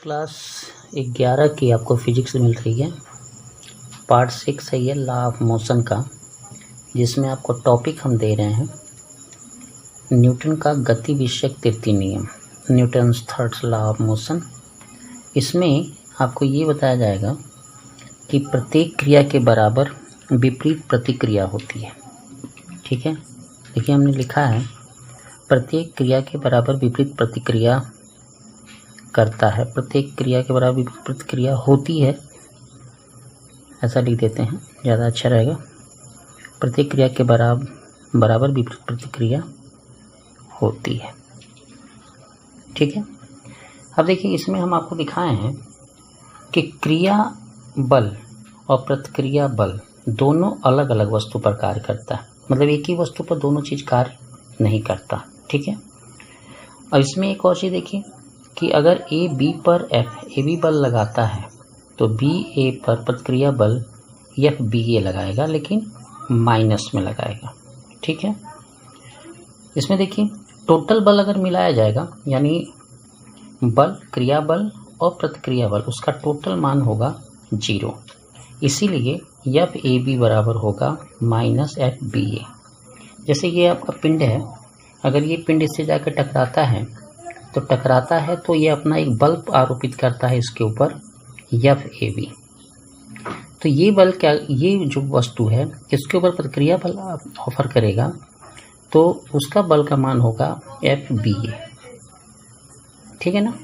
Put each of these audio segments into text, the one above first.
Class 11 की आपको physics मिल रही है। पार्ट 6 है ये लॉ ऑफ मोशन का, जिसमें आपको टॉपिक हम दे रहे हैं न्यूटन का गति विषयक तृतीय नियम, Newton's third law of motion. इसमें आपको ये बताया जाएगा कि प्रत्येक क्रिया के बराबर विपरीत प्रतिक्रिया होती है। ठीक है, देखिए हमने लिखा है प्रत्येक क्रिया के बराबर विपरीत प्रतिक्रिया करता है, प्रत्येक क्रिया के बराबर विपरीत प्रतिक्रिया होती है, ऐसा लिख देते हैं, ज़्यादा अच्छा रहेगा। प्रत्येक क्रिया के बराबर विपरीत प्रतिक्रिया होती है। ठीक है, अब देखिए इसमें हम आपको दिखाए हैं कि क्रिया बल और प्रतिक्रिया बल दोनों अलग अलग वस्तु पर कार्य करता है, मतलब एक ही वस्तु पर दोनों चीज़ कार्य नहीं करता। ठीक है, और इसमें एक और चीज़ देखिए कि अगर ए बी पर ए बी बल लगाता है तो बी ए पर प्रतिक्रिया बल एफ बी ए लगाएगा, लेकिन माइनस में लगाएगा। ठीक है, इसमें देखिए टोटल बल अगर मिलाया जाएगा, यानी बल, क्रिया बल और प्रतिक्रिया बल, उसका टोटल मान होगा 0। इसीलिए एफ ए बी बराबर होगा माइनस एफ बी ए। जैसे ये आपका पिंड है, अगर ये पिंड इससे जाकर टकराता है तो ये अपना एक बल आरोपित करता है इसके ऊपर एफ ए बी। तो ये बल क्या, ये जो वस्तु है इसके ऊपर प्रतिक्रिया बल ऑफर करेगा, तो उसका बल का मान होगा एफ बी ए। ठीक है ना,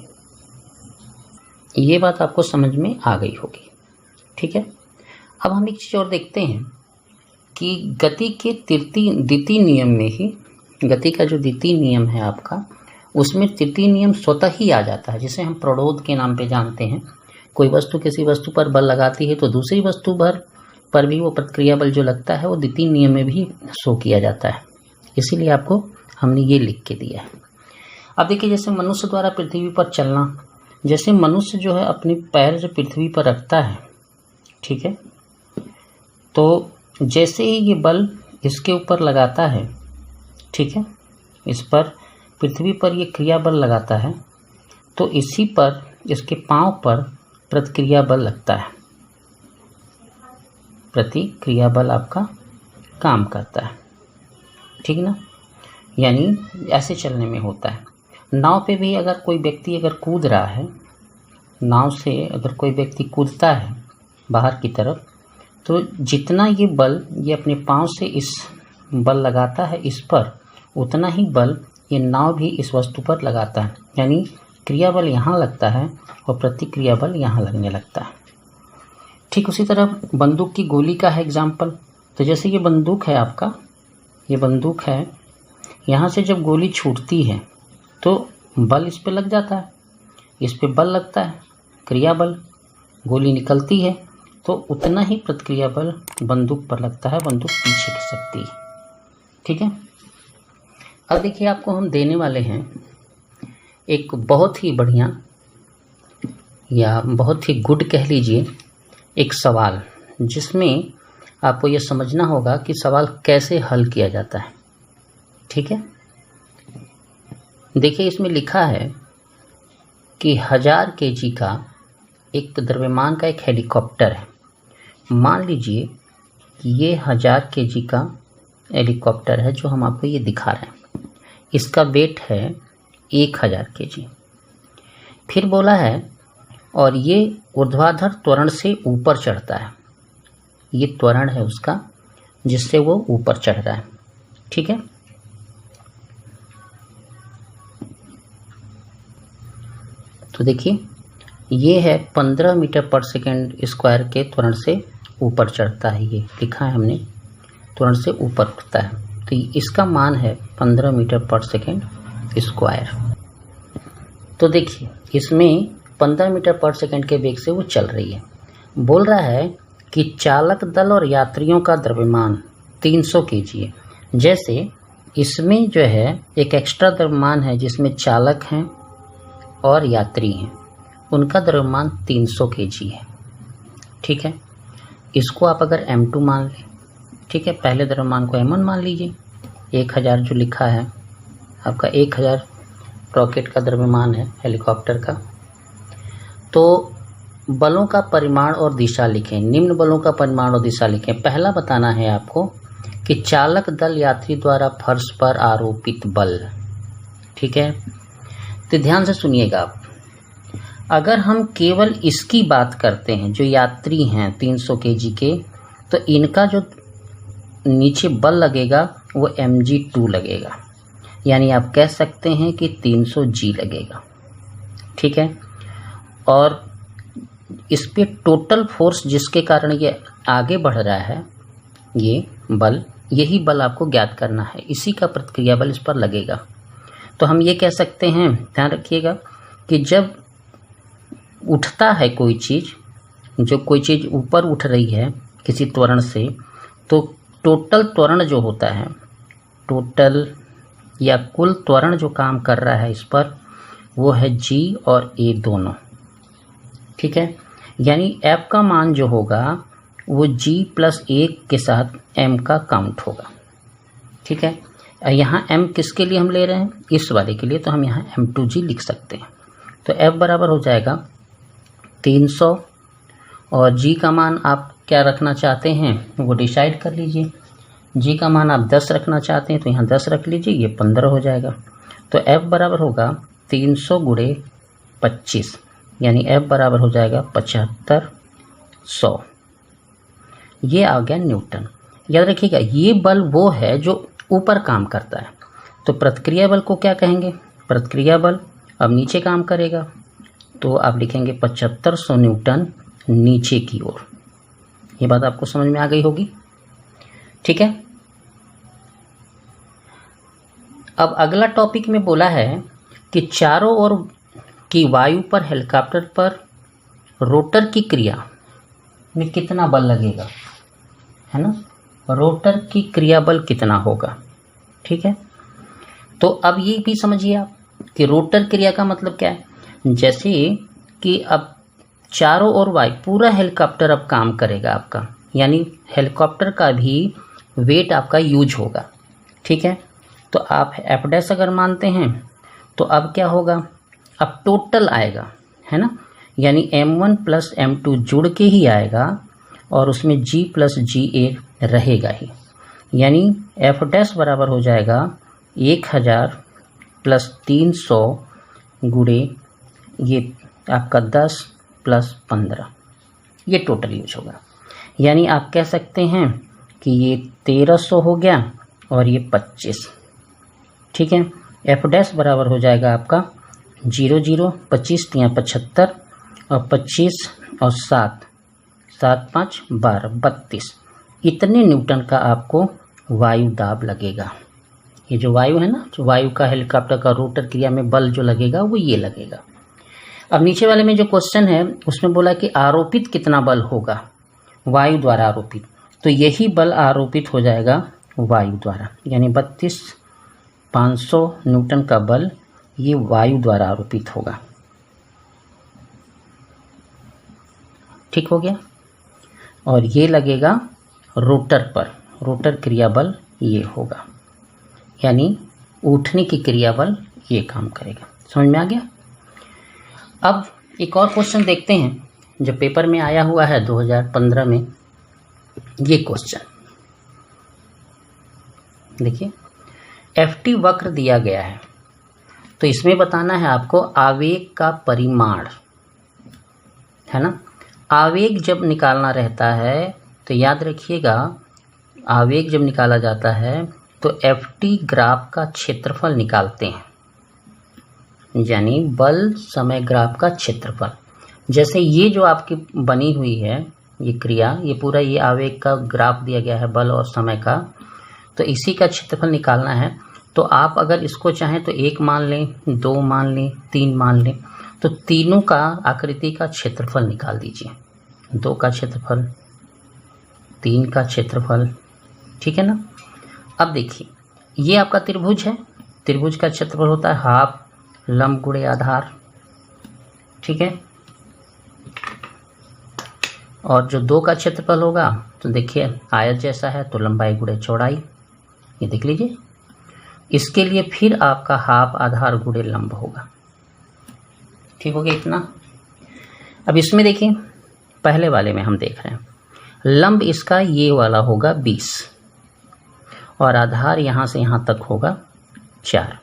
ये बात आपको समझ में आ गई होगी। ठीक है, अब हम एक चीज़ और देखते हैं कि गति के द्वितीय नियम में ही, गति का जो द्वितीय नियम है आपका, उसमें तृतीय नियम स्वतः ही आ जाता है, जिसे हम प्रणोद के नाम पे जानते हैं। कोई वस्तु किसी वस्तु पर बल लगाती है तो दूसरी वस्तु पर भी वो प्रतिक्रिया बल जो लगता है वो द्वितीय नियम में भी शो किया जाता है। इसीलिए आपको हमने ये लिख के दिया है। अब देखिए जैसे मनुष्य द्वारा पृथ्वी पर चलना, जैसे मनुष्य जो है अपने पैर जो पृथ्वी पर रखता है, ठीक है, तो जैसे ही ये बल इसके ऊपर लगाता है, ठीक है, इस पर पृथ्वी पर ये क्रिया बल लगाता है, तो इसी पर इसके पांव पर प्रतिक्रिया बल लगता है। प्रतिक्रिया बल आपका काम करता है। ठीक ना, यानी ऐसे चलने में होता है। नाव पे भी अगर कोई व्यक्ति अगर कूद रहा है, नाव से अगर कोई व्यक्ति कूदता है बाहर की तरफ, तो जितना ये बल ये अपने पांव से इस बल लगाता है इस पर, उतना ही बल ये नाव भी इस वस्तु पर लगाता है। यानी क्रिया बल यहाँ लगता है और प्रतिक्रिया बल यहाँ लगने लगता है। ठीक उसी तरह बंदूक की गोली का है एग्जाम्पल। तो जैसे ये बंदूक है आपका, ये बंदूक है, यहाँ से जब गोली छूटती है तो बल इस पे लग जाता है, इस पे बल लगता है, क्रिया बल, गोली निकलती है तो उतना ही प्रतिक्रिया बल बंदूक पर लगता है, बंदूक पीछे खिसकती है। ठीक है, अब देखिए आपको हम देने वाले हैं एक बहुत ही बढ़िया या बहुत ही गुड कह लीजिए एक सवाल, जिसमें आपको ये समझना होगा कि सवाल कैसे हल किया जाता है। ठीक है, देखिए इसमें लिखा है कि 1000 kg का एक द्रव्यमान का एक हेलीकॉप्टर है। मान लीजिए कि ये 1000 kg का हेलीकॉप्टर है जो हम आपको ये दिखा रहे हैं, इसका वेट है 1000 kg। फिर बोला है और ये ऊर्ध्वाधर त्वरण से ऊपर चढ़ता है, ये त्वरण है उसका जिससे वो ऊपर चढ़ रहा है। ठीक है, तो देखिए ये है 15 मीटर पर सेकेंड स्क्वायर के त्वरण से ऊपर चढ़ता है, ये लिखा है हमने, त्वरण से ऊपर उठता है, तो इसका मान है 15 मीटर पर सेकेंड स्क्वायर। तो देखिए इसमें 15 मीटर पर सेकेंड के वेग से वो चल रही है। बोल रहा है कि चालक दल और यात्रियों का द्रव्यमान 300 kg है। जैसे इसमें जो है एक एक्स्ट्रा द्रव्यमान है जिसमें चालक हैं और यात्री हैं, उनका द्रव्यमान 300 kg है। ठीक है, इसको आप अगर m2 मान लें, ठीक है, पहले द्रव्यमान को m1 मान लीजिए, 1000 जो लिखा है आपका 1000 रॉकेट का द्रव्यमान है हेलीकॉप्टर का। तो बलों का परिमाण और दिशा लिखें। निम्न बलों का परिमाण और दिशा लिखें। पहला बताना है आपको कि चालक दल यात्री द्वारा फर्श पर आरोपित बल। ठीक है, तो ध्यान से सुनिएगा आप। अगर हम केवल इसकी बात करते हैं, जो यात्री हैं 300 kg के, तो इनका जो नीचे बल लगेगा वो mg2 लगेगा, यानी आप कह सकते हैं कि 300 G लगेगा। ठीक है, और इस पे टोटल फोर्स जिसके कारण ये आगे बढ़ रहा है, ये बल, यही बल आपको ज्ञात करना है, इसी का प्रतिक्रिया बल इस पर लगेगा। तो हम ये कह सकते हैं, ध्यान रखिएगा, कि जब उठता है कोई चीज़, जो कोई चीज़ ऊपर उठ रही है किसी त्वरण से, तो टोटल त्वरण जो होता है, टोटल या कुल त्वरण जो काम कर रहा है इस पर, वो है G और A दोनों। ठीक है, यानी F का मान जो होगा वो G प्लस 1 के साथ M का काउंट होगा। ठीक है, यहाँ M किसके लिए हम ले रहे हैं, इस वाले के लिए, तो हम यहाँ M2G लिख सकते हैं। तो F बराबर हो जाएगा 300 और G का मान आप क्या रखना चाहते हैं वो डिसाइड कर लीजिए। G का मान आप 10 रखना चाहते हैं तो यहाँ 10 रख लीजिए, ये 15 हो जाएगा। तो F बराबर होगा 300 गुणे 25, यानी F बराबर हो जाएगा 7500। ये आ गया न्यूटन। याद रखिएगा, ये बल वो है जो ऊपर काम करता है। तो प्रतिक्रिया बल को क्या कहेंगे, प्रतिक्रिया बल अब नीचे काम करेगा, तो आप लिखेंगे 7500 न्यूटन नीचे की ओर। ये बात आपको समझ में आ गई होगी। ठीक है, अब अगला टॉपिक में बोला है कि चारों ओर की वायु पर हेलीकॉप्टर पर रोटर की क्रिया में कितना बल लगेगा, है ना, रोटर की क्रिया बल कितना होगा। ठीक है, तो अब ये भी समझिए आप कि रोटर क्रिया का मतलब क्या है। जैसे कि अब चारों ओर वायु, पूरा हेलीकॉप्टर अब काम करेगा आपका, यानी हेलीकॉप्टर का भी वेट आपका यूज होगा। ठीक है, तो आप F' अगर मानते हैं तो अब क्या होगा, अब टोटल आएगा, है ना, यानी M1 प्लस M2 जुड़ के ही आएगा और उसमें G प्लस GA रहेगा ही, यानी F' बराबर हो जाएगा 1000 प्लस 300 गुणे ये आपका 10 प्लस 15, ये टोटल यूज होगा। यानी आप कह सकते हैं कि ये 1300 हो गया और ये 25। ठीक है, F' बराबर हो जाएगा आपका 00, 25 या 75 और 25 और 7, 7 5 12, 32। इतने न्यूटन का आपको वायु दाब लगेगा। ये जो वायु है ना, जो वायु का हेलीकॉप्टर का रोटर क्रिया में बल जो लगेगा वो ये लगेगा। अब नीचे वाले में जो क्वेश्चन है उसमें बोला कि आरोपित कितना बल होगा वायु द्वारा आरोपित, तो यही बल आरोपित हो जाएगा वायु द्वारा, यानी 32500 न्यूटन का बल ये वायु द्वारा आरोपित होगा। ठीक हो गया, और ये लगेगा रोटर पर, रोटर क्रिया बल ये होगा, यानी उठने की क्रिया बल ये काम करेगा। समझ में आ गया। अब एक और क्वेश्चन देखते हैं जो पेपर में आया हुआ है 2015 में। ये क्वेश्चन देखिए, FT वक्र दिया गया है, तो इसमें बताना है आपको आवेग का परिमाण, है ना। आवेग जब निकालना रहता है तो याद रखिएगा, आवेग जब निकाला जाता है तो FT ग्राफ का क्षेत्रफल निकालते हैं, यानी बल समय ग्राफ का क्षेत्रफल। जैसे ये जो आपकी बनी हुई है ये क्रिया, ये पूरा ये आवेग का ग्राफ दिया गया है बल और समय का, तो इसी का क्षेत्रफल निकालना है। तो आप अगर इसको चाहें तो 1 मान लें, 2 मान लें, 3 मान लें, तो तीनों का आकृति का क्षेत्रफल निकाल दीजिए। 2 का क्षेत्रफल, 3 का क्षेत्रफल, ठीक है ना। अब देखिए, ये आपका त्रिभुज है, त्रिभुज का क्षेत्रफल होता है हाफ लंब गुणे आधार, ठीक है। और जो 2 का क्षेत्रफल होगा तो देखिए आयत जैसा है तो लंबाई गुणे चौड़ाई, ये देख लीजिए। इसके लिए फिर आपका हाफ आधार गुणे लंब होगा। ठीक हो गया इतना। अब इसमें देखिए, पहले वाले में हम देख रहे हैं लंब इसका ये वाला होगा 20 और आधार यहाँ से यहाँ तक होगा 4।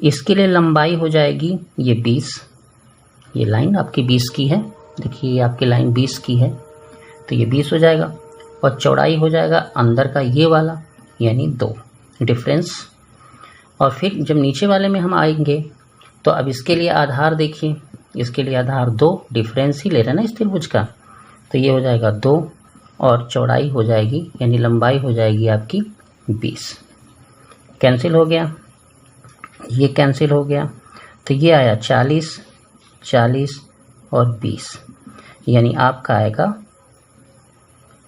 इसके लिए लंबाई हो जाएगी ये 20, ये लाइन आपकी 20 की है, देखिए ये आपकी लाइन 20 की है तो ये 20 हो जाएगा और चौड़ाई हो जाएगा अंदर का ये वाला यानी 2 डिफरेंस। और फिर जब नीचे वाले में हम आएंगे तो अब इसके लिए आधार देखिए, इसके लिए आधार 2, डिफरेंस ही ले रहे हैं ना इस त्रिभुज का, तो ये हो जाएगा 2 और चौड़ाई हो जाएगी यानी लंबाई हो जाएगी आपकी 20। कैंसिल हो गया, ये कैंसिल हो गया तो ये आया 40, 40 और 20 यानी आपका आएगा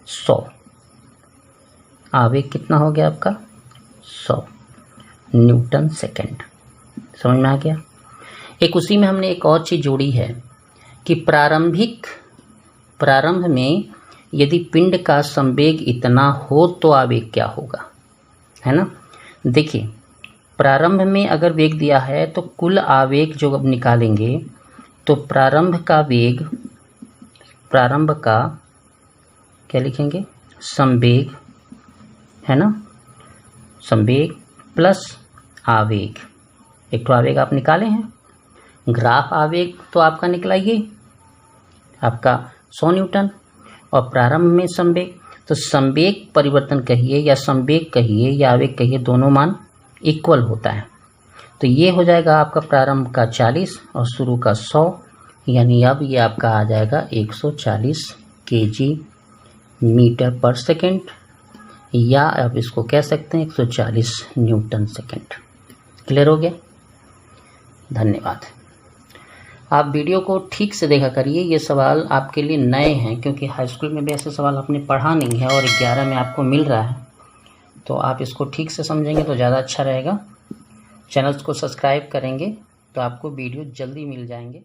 100। आवेग कितना हो गया आपका 100 न्यूटन सेकेंड। समझ में आ गया। एक उसी में हमने एक और चीज़ जोड़ी है कि प्रारंभ में यदि पिंड का संवेग इतना हो तो आवेग क्या होगा, है ना। देखिए प्रारंभ में अगर वेग दिया है तो कुल आवेग जो अब निकालेंगे तो प्रारंभ का क्या लिखेंगे, संवेग, है ना, संवेग प्लस आवेग। एक तो आवेग आप निकाले हैं, ग्राफ आवेग तो आपका निकला ये आपका 100 न्यूटन और प्रारंभ में संवेग, तो संवेग परिवर्तन कहिए या संवेग कहिए या आवेग कहिए, दोनों मान इक्वल होता है। तो ये हो जाएगा आपका प्रारंभ का 40 और शुरू का 100 यानी अब ये आपका आ जाएगा 140 kg मीटर पर सेकेंड या अब इसको कह सकते हैं 140 न्यूटन सेकेंड। क्लियर हो गया। धन्यवाद। आप वीडियो को ठीक से देखा करिए, ये सवाल आपके लिए नए हैं क्योंकि हाई स्कूल में भी ऐसे सवाल आपने पढ़ा नहीं है और 11 में आपको मिल रहा है, तो आप इसको ठीक से समझेंगे तो ज़्यादा अच्छा रहेगा। चैनल्स को सब्सक्राइब करेंगे तो आपको वीडियो जल्दी मिल जाएंगे।